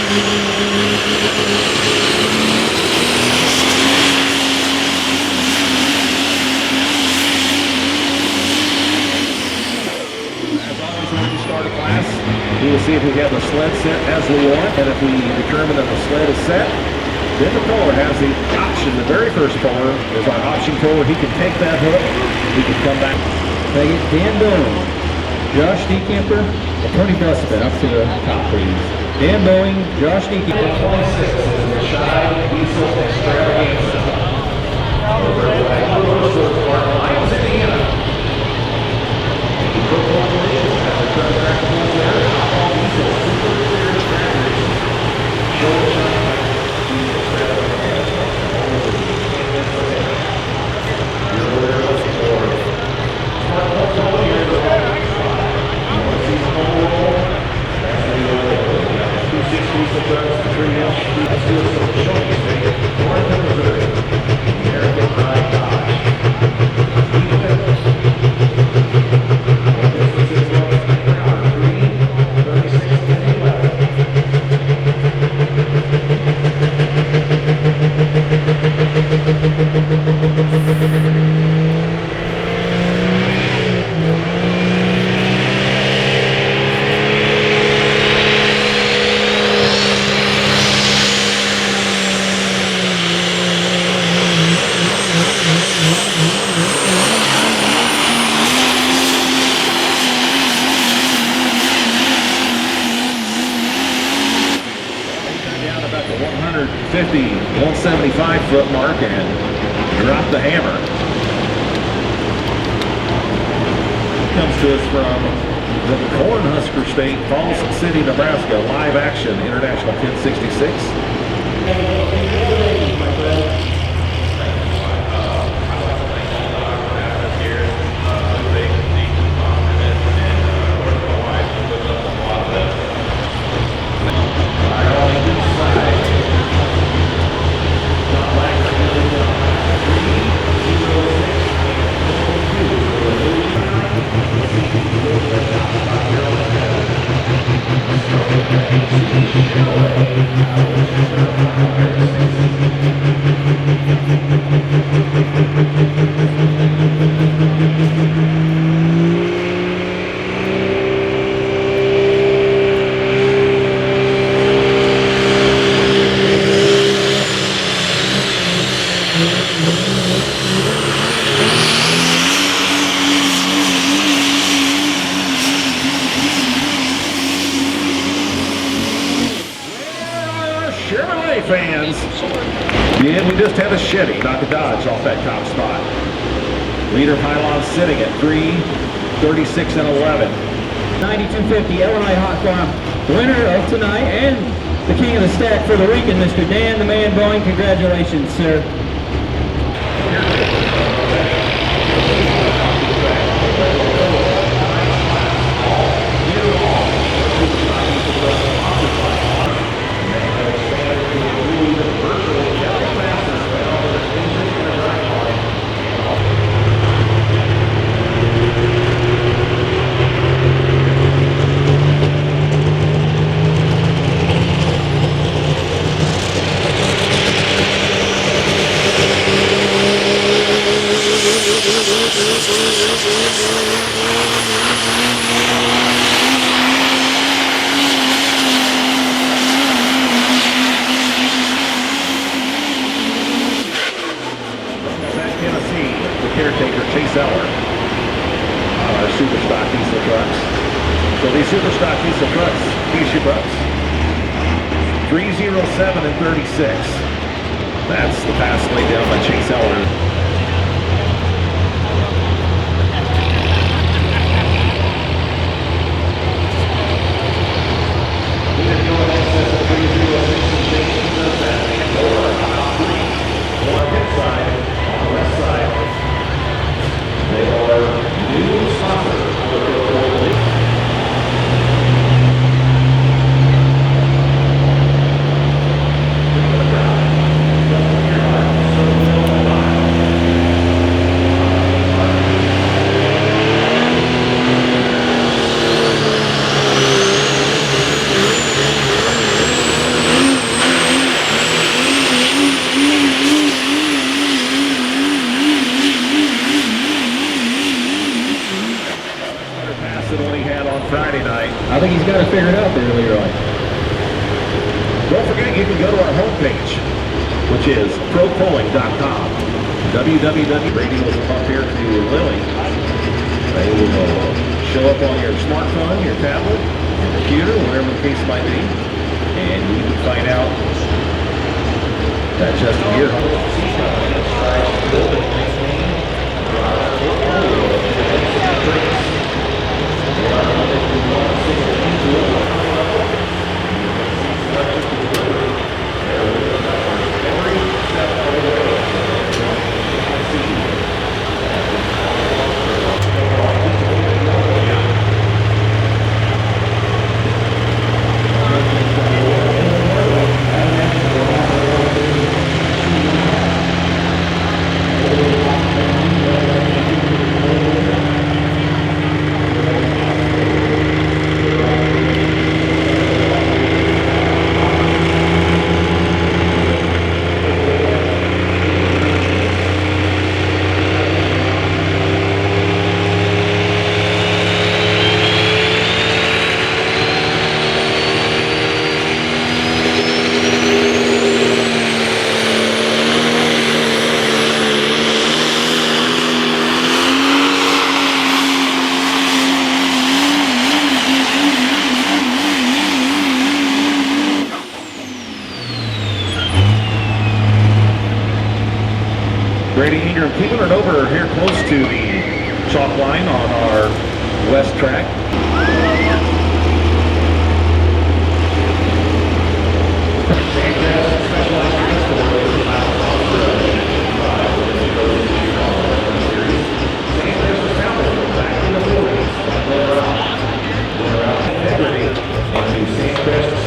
We will see if we have the sled set as we want, and if we determine that the sled is set, then the puller has the option. The very first puller is our option puller. He can take that hook. He can come back. Take it, Dan Boeing, Josh Dekemper, and Tony Busbett up to the top, please. Dan Boeing, Josh Dekemper. 26 is the Shy Diesel Extravaganza. Lions, Indiana. Down about the 150, 175 foot mark and drop the hammer. Comes to us from the Cornhusker State, Falls City, Nebraska, live action International 1066. Chevrolet fans, yeah, we just had a Chevy knock a Dodge off that top spot. Leader pylon sitting at 3:36 and 11. 9250 L&I Hot Farm winner of tonight and the king of the stack for the weekend, Mr. Dan the Man Boeing. Congratulations, sir. Caretaker Chase Eller on our super stock diesel trucks. So these super stock diesel trucks, Keisha Bucks, 307 and 36. That's the pass laid down by Chase Eller. Don't forget, you can go to our homepage, which is propulling.com. www. Radio will come here to Lily. They will show up on your smartphone, your tablet, your computer, whatever the case might be, and you can find out that just a year Grady Ingram keeping it over here close to the chalk line on our west track.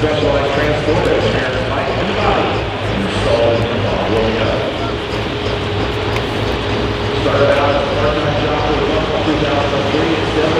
Specialized transport that is carried by anybody installed on rolling up. Started out as a part-time job for 2003 and still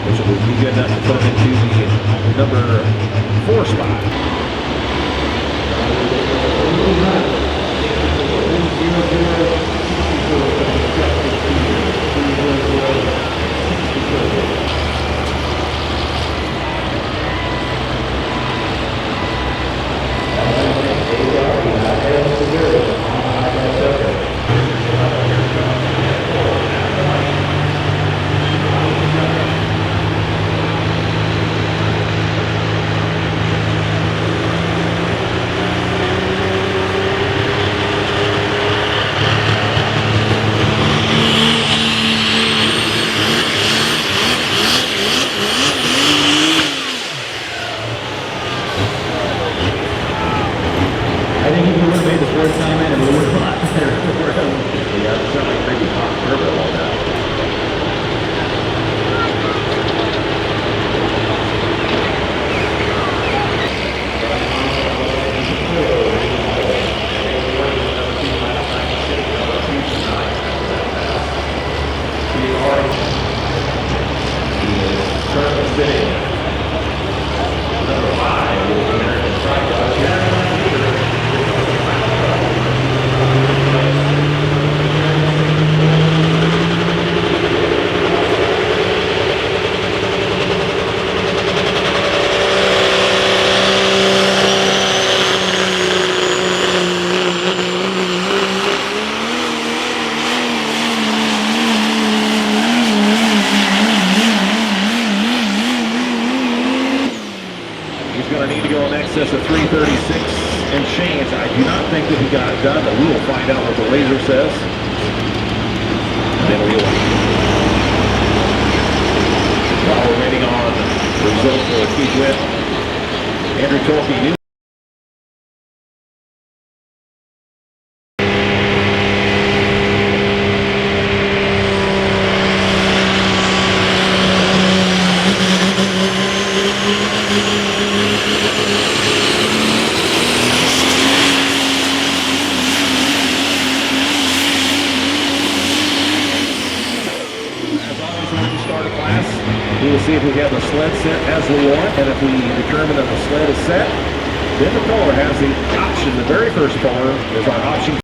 which will be good enough to put him into the number 4 spot. Going to need to go in excess of 336 and change. I do not think that he got it done, but we will find out what the laser says. And then we'll, while we're waiting on the results for Keith Witt, Andrew Tolkien. the sled set as we want, and if we determine that the sled is set, then the puller has the option. The very first puller is our option